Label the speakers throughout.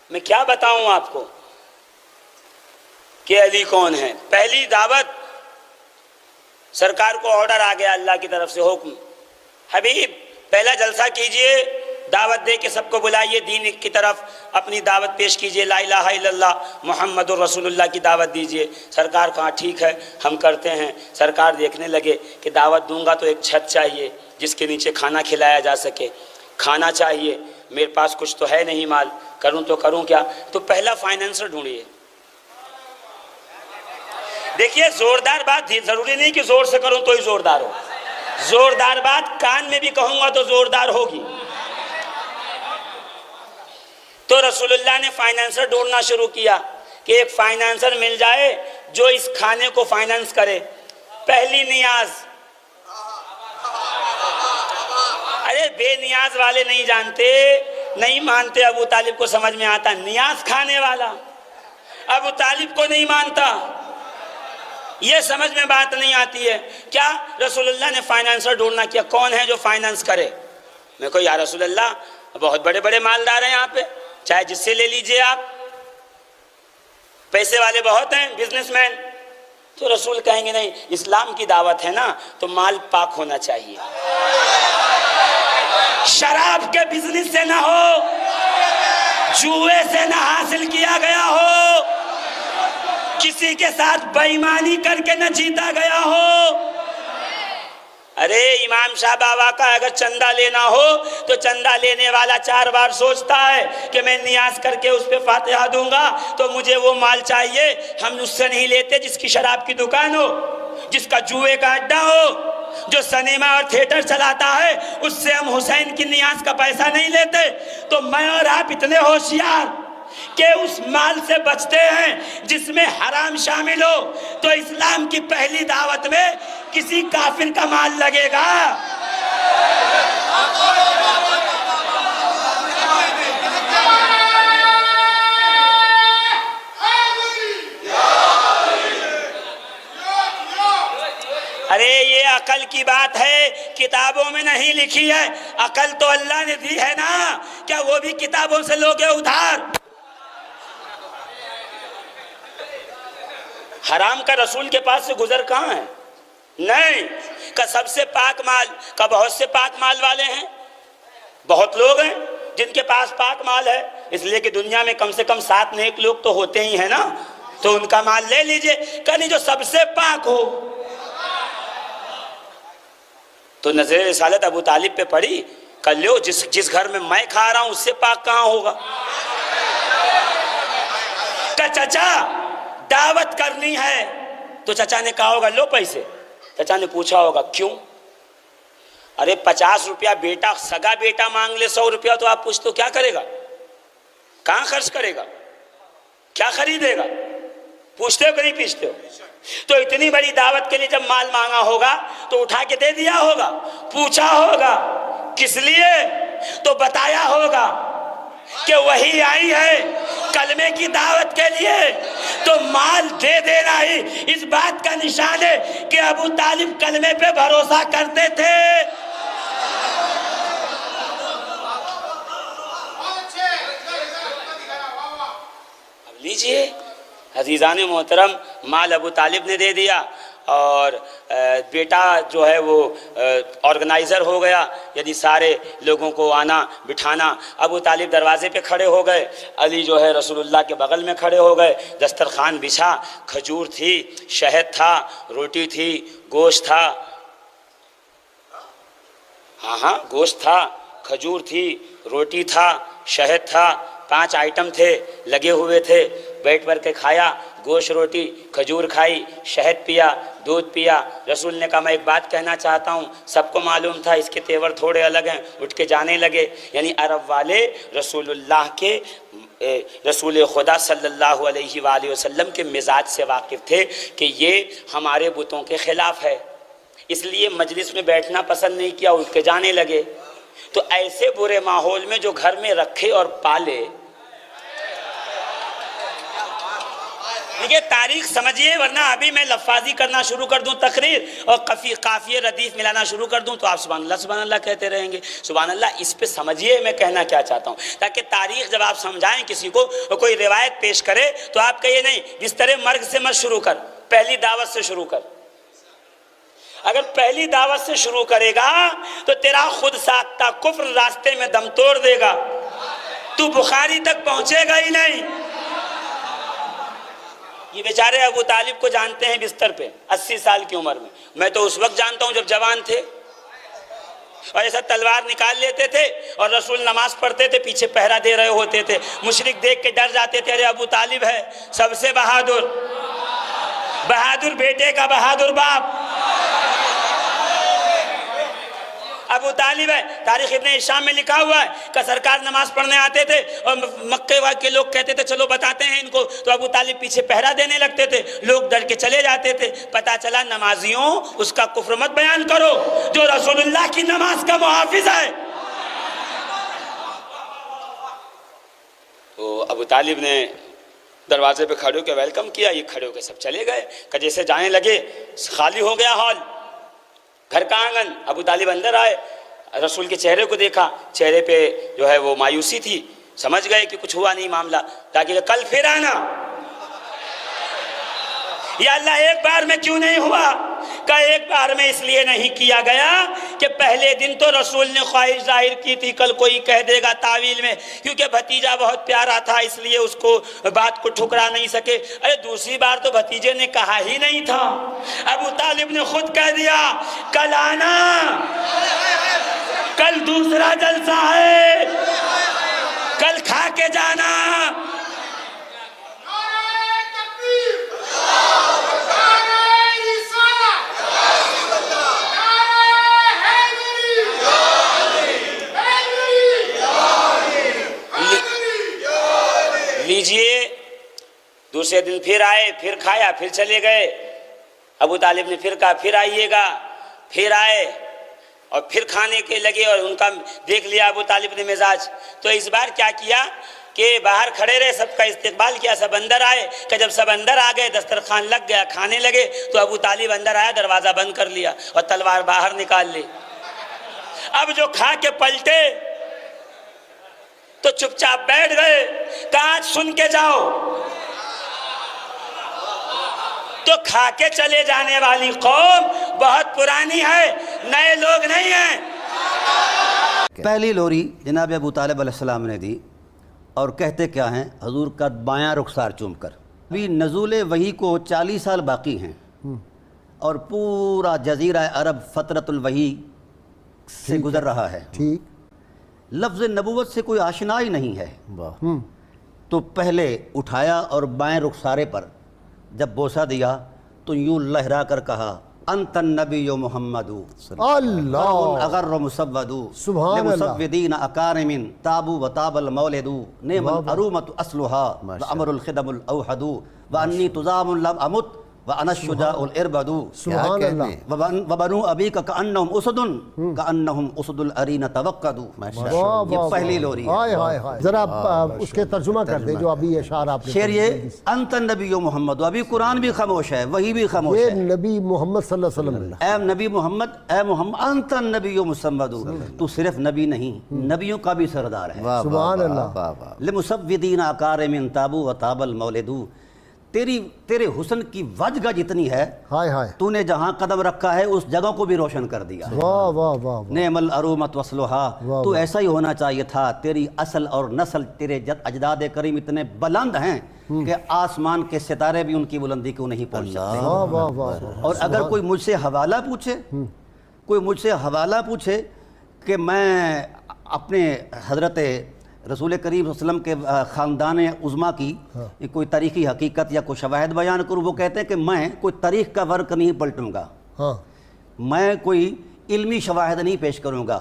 Speaker 1: मैं क्या बताऊं आपको कि अली कौन है। पहली दावत, सरकार को ऑर्डर आ गया अल्लाह की तरफ से, हुक्म, हबीब पहला जलसा कीजिए, दावत दे के सबको बुलाइए, दीन की तरफ अपनी दावत पेश कीजिए, ला इलाहा इल्लल्लाह मुहम्मदुर रसूलुल्लाह की दावत दीजिए। सरकार कहा ठीक है हम करते हैं। सरकार देखने लगे कि दावत दूंगा तो एक छत चाहिए जिसके नीचे खाना खिलाया जा सके, खाना चाहिए, मेरे पास कुछ तो है नहीं माल, करूं तो करूं क्या। तो पहला फाइनेंसर ढूंढिए। देखिए जोरदार बात, जरूरी नहीं कि जोर से करूं तो ही जोरदार हो, जोरदार बात कान में भी कहूंगा तो जोरदार होगी। तो रसूलुल्लाह ने फाइनेंसर ढूंढना शुरू किया कि एक फाइनेंसर मिल जाए जो इस खाने को फाइनेंस करे। पहली नियाज, अरे बेनियाज वाले नहीं जानते, नहीं मानते, अबू तालिब को समझ में आता, नियाज खाने वाला अबू तालिब को नहीं मानता, ये समझ में बात नहीं आती है। क्या रसूलुल्लाह ने फाइनेंसर ढूंढना किया, कौन है जो फाइनेंस करे। मैं को या रसूलुल्लाह बहुत बड़े बड़े मालदार हैं यहाँ पे, चाहे जिससे ले लीजिए आप, पैसे वाले बहुत हैं, बिजनेसमैन। तो रसूल कहेंगे नहीं, इस्लाम की दावत है ना तो माल पाक होना चाहिए, शराब के बिजनेस से ना हो, जुए से ना हासिल किया गया हो, किसी के साथ बेईमानी करके न जीता गया हो। अरे इमाम शाह बाबा का अगर चंदा लेना हो तो चंदा लेने वाला 4 बार सोचता है कि मैं नियाज करके उस पे फातिहा दूंगा तो मुझे वो माल चाहिए। हम उससे नहीं लेते जिसकी शराब की दुकान हो, जिसका जुए का अड्डा हो, जो सिनेमा और थिएटर चलाता है, उससे हम हुसैन की नियाज का पैसा नहीं लेते। तो मैं और आप इतने होशियार कि उस माल से बचते हैं जिसमें हराम शामिल हो। तो इस्लाम की पहली दावत में किसी काफिर का माल लगेगा। अरे ये अकल की बात है, किताबों में नहीं लिखी है। अकल तो अल्लाह ने दी है ना, क्या वो भी किताबों से लोगे उधार। हराम का रसूल के पास से गुजर कहाँ है? नहीं, का सबसे पाक माल का, बहुत से पाक माल वाले हैं, बहुत लोग हैं जिनके पास पाक माल है, इसलिए कि दुनिया में कम से कम 7 नेक लोग तो होते ही हैं ना, तो उनका माल ले लीजिए। कहीं जो सबसे पाक हो। तो नजर रिसालत अबू तालिब पे पड़ी, कर लो, जिस घर में मैं खा रहा हूं उससे पाक कहाँ होगा। का चचा दावत करनी है तो चचा ने कहा होगा लो पैसे। चचा ने पूछा होगा क्यों? अरे 50 रुपया बेटा, सगा बेटा मांग ले 100 रुपया तो आप पूछते हो क्या करेगा, कहाँ खर्च करेगा, क्या खरीदेगा? पूछते हो कि नहीं पूछते हो? तो इतनी बड़ी दावत के लिए जब माल मांगा होगा तो उठा के दे दिया होगा, पूछा होगा किस लिए, तो बताया होगा कि वही आई है कलमे की दावत के लिए, तो माल दे देना ही इस बात का निशान है कि अबू तालिब कलमे पे भरोसा करते थे। अब लीजिए अजीज़ान मोहतरम, माल अबू तालिब ने दे दिया और बेटा जो है वो ऑर्गेनाइज़र हो गया, यदि सारे लोगों को आना बिठाना। अबू तालिब दरवाजे पे खड़े हो गए, अली जो है रसूलुल्लाह के बगल में खड़े हो गए। दस्तरखान बिछा, खजूर थी, शहद था, रोटी थी, गोश्त था, हाँ गोश्त था, खजूर थी, रोटी था, शहद था, 5 आइटम थे, लगे हुए थे। बैठ कर के खाया, गोश्त रोटी खजूर खाई, शहद पिया, दूध पिया। रसूल ने कहा मैं एक बात कहना चाहता हूँ, सबको मालूम था इसके तेवर थोड़े अलग हैं, उठ के जाने लगे। यानी अरब वाले रसूलुल्लाह के, रसूल खुदा सल्लल्लाहु अलैहि वसल्लम के मिजाज से वाकिफ़ थे कि ये हमारे बुतों के ख़िलाफ़ है, इसलिए मजलिस में बैठना पसंद नहीं किया, उठ के जाने लगे। तो ऐसे बुरे माहौल में जो घर में रखे और पाले, देखिए तारीख समझिए, वरना अभी मैं लफ्फाजी करना शुरू कर दूं तकरीर और काफिये रदीफ मिलाना शुरू कर दूं तो आप सुभान अल्लाह कहते रहेंगे। सुभान अल्लाह, इस पे समझिए मैं कहना क्या चाहता हूं, ताकि तारीख जब आप समझाएं किसी को और कोई रिवायत पेश करे तो आप कहिए नहीं बिस्तरे मर्ग से मत शुरू कर, पहली दावत से शुरू कर। अगर पहली दावत से शुरू करेगा तो तेरा खुद साख्ता कुफ्र रास्ते में दम तोड़ देगा, तू बुखारी तक पहुंचेगा ही नहीं। ये बेचारे अबू तालिब को जानते हैं बिस्तर पे 80 साल की उम्र में, मैं तो उस वक्त जानता हूं जब जवान थे, और ऐसा तलवार निकाल लेते थे और रसूल नमाज पढ़ते थे, पीछे पहरा दे रहे होते थे, मुशरिक देख के डर जाते थे, अरे अबू तालिब है सबसे बहादुर, बहादुर बेटे का बहादुर बाप अबू तालिब है। तारीख इब्ने हिशाम में लिखा हुआ है कि सरकार नमाज पढ़ने आते थे और मक्के के लोग कहते थे चलो बताते हैं इनको, तो अबू तालिब पीछे पहरा देने लगते थे, लोग डर के चले जाते थे। पता चला नमाजियों उसका कुफ्र मत बयान करो जो रसूलुल्लाह की नमाज का मुहाफिज है। तो अबू तालिब ने दरवाजे पे खड़े होकर वेलकम किया, ये खड़े होकर सब चले गए। जैसे जाने लगे खाली हो गया हॉल, घर का आंगन। अबू तालिब अंदर आए, रसूल के चेहरे को देखा, चेहरे पे जो है वो मायूसी थी, समझ गए कि कुछ हुआ नहीं मामला, ताकि कल फिर आना। या अल्लाह एक बार में क्यों नहीं हुआ? का एक बार में इसलिए नहीं किया गया कि पहले दिन तो रसूल ने ख्वाहिश जाहिर की थी, कल कोई कह देगा तावील में, क्योंकि भतीजा बहुत प्यारा था इसलिए उसको बात को ठुकरा नहीं सके। अरे दूसरी बार तो भतीजे ने कहा ही नहीं था, अबू तालिब ने खुद कह दिया कल आना, कल दूसरा जलसा है, कल खा के जाना। लीजिए, दूसरे दिन फिर आए, फिर खाया, फिर चले गए। अबू तालिब ने फिर कहा फिर आइएगा, फिर आए और फिर खाने के लगे, और उनका देख लिया अबू तालिब ने मिजाज। तो इस बार क्या किया कि बाहर खड़े रहे, सबका इस्तेकबाल किया, सब अंदर आए। कि जब सब अंदर आ गए, दस्तरखान लग गया, खाने लगे, तो अबू तालिब अंदर आया, दरवाज़ा बंद कर लिया और तलवार बाहर निकाल ली। अब जो खा के पलटे तो चुपचाप बैठ गए, कहा सुन के जाओ। तो खा के चले जाने वाली कौम बहुत पुरानी है, नए लोग नहीं हैं।
Speaker 2: पहली लोरी जनाब अबू तालिब अलैहिस्सलाम ने दी, और कहते क्या हैं हजूर का बायां रुखसार चूम कर। अभी नज़ूल वही को 40 साल बाकी हैं और पूरा जजीरा अरब फतरतुल वही से गुजर रहा है।
Speaker 3: ठीक,
Speaker 2: लफ्ज़ नबूवत से कोई आशना ही नहीं है। तो पहले उठाया और बाएं रुखसारे पर जब बोसा दिया तो यूं लहरा कर कहा अंतन नबी मोहम्मदू
Speaker 3: अल्लाह
Speaker 2: अगर मुसव्वदू
Speaker 3: सुभान अल्लाह
Speaker 2: मुसव्विदीन अकारिमिन ताबू व ताबल मौलिदू नेमल अरूमत अस्लुहा व अमरुल खिदमुल औहदू व अन्नी तुजामुल लब अमुत व अनशुजाउल इरबदू
Speaker 3: सुभान अल्लाह
Speaker 2: व बनु अबी का अन्नहुम उसदुन का अन्नहुम उसदुल अरीना तवक्कदू। ये पहली लोरी है।
Speaker 3: हाय हाय हाय, जरा उसके तर्जुमा कर दे जो अभी इशार आपने।
Speaker 2: शेर ये अंतन नबी मोहम्मद, अभी कुरान भी खामोश है, वही भी खामोश
Speaker 3: ये
Speaker 2: है।
Speaker 3: नबी मोहम्मद सल्लल्लाहु अलैहि वसल्लम,
Speaker 2: ऐ नबी मोहम्मद, ऐ मोहम्मद अंतन नबी मुसम्मदू, तू सिर्फ नबी नहीं नबियों का भी सरदार है।
Speaker 3: सुभान अल्लाह।
Speaker 2: लिमुसव्विदीन आकारिमिन ताबू व ताबल मौलिदू, तेरे हुस्न की वजह जितनी है,
Speaker 3: हाय हाय,
Speaker 2: तूने जहाँ कदम रखा है उस जगह को भी रोशन कर दिया।
Speaker 3: वाह वाह वाह,
Speaker 2: नेमल अरूमत वस्लुहा, तू ऐसा ही होना चाहिए था। तेरी असल और नस्ल, तेरे अजदाद करीम इतने बुलंद हैं कि आसमान के सितारे भी उनकी बुलंदी को नहीं पहुंच सकते।
Speaker 3: वाह वाह वाह।
Speaker 2: और अगर कोई मुझसे हवाला पूछे, कोई मुझसे हवाला पूछे कि मैं अपने हजरत रसूल करीम वसल्लम के ख़ानदान उज़्मा की कोई तारीख़ी हकीकत या कोई शवाहिद बयान करूँ, वो कहते हैं कि मैं कोई तारीख़ का वर्क नहीं पलटूँगा, मैं कोई इल्मी शवाहिद नहीं पेश करूँगा।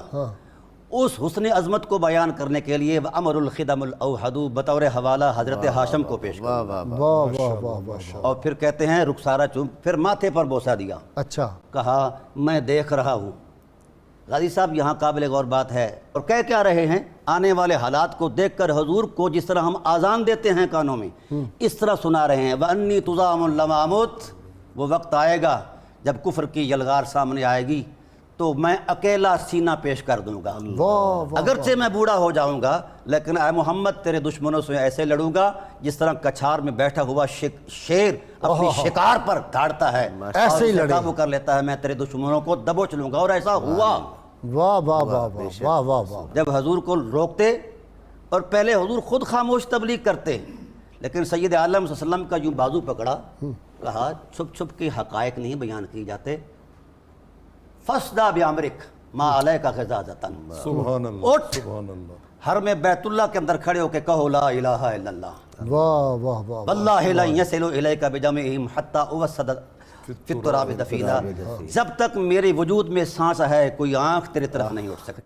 Speaker 2: उस हुस्न अज़मत को बयान करने के लिए अमरुल खिदमुल औहदू बतौर हवाला हज़रत हाशम को पेश करूँगा। और फिर कहते हैं रुखसारा चूम, फिर माथे पर बोसा दिया।
Speaker 3: अच्छा,
Speaker 2: कहा मैं देख रहा हूँ गाजी साहब यहाँ काबिल गौर बात है। और कह क्या रहे हैं, आने वाले हालात को देखकर हुजूर को जिस तरह हम आज़ान देते हैं कानों में, इस तरह सुना रहे हैं। वन्नी तुज़ामुल लमामुत, वो वक्त आएगा जब कुफ्र की यलगार सामने आएगी तो मैं अकेला सीना पेश कर दूंगा। अगरचे मैं बूढ़ा हो जाऊंगा, लेकिन आए मोहम्मद तेरे दुश्मनों से ऐसे लड़ूंगा जिस तरह कछार में बैठा हुआ शेर अपनी शिकार पर धाड़ता है,
Speaker 3: ऐसे ही
Speaker 2: काबू कर लेता है। मैं तेरे दुश्मनों को दबोच लूंगा। और ऐसा हुआ।
Speaker 3: वाह वाह वाह वाह वाह वाह वाह।
Speaker 2: जब हजूर को रोकते, और पहले हजूर खुद खामोश तबलीग करते, लेकिन सैयद आलम सल्लल्लाहु अलैहि वसल्लम का यूं बाजू पकड़ा, कहा छुप छुप के हकायक नहीं बयान किए जाते। फसदा बिअमरिक मा अलैका ग़िज़ाज़तन,
Speaker 4: सुभान अल्लाह,
Speaker 2: उठ
Speaker 4: सुभान अल्लाह।
Speaker 2: हर में बैतुल्लाह के अंदर खड़े होकर कहो ला इलाहा इल्लल्लाह,
Speaker 3: वाह वाह वाह।
Speaker 2: वल्लाहि ला यसिलु इलैका बिजमीहिम हत्ता उवस्सद फित तुराब दफीना, जब तक मेरे वजूद में सांस है कोई आंख तेरी तरफ नहीं उठ सकती।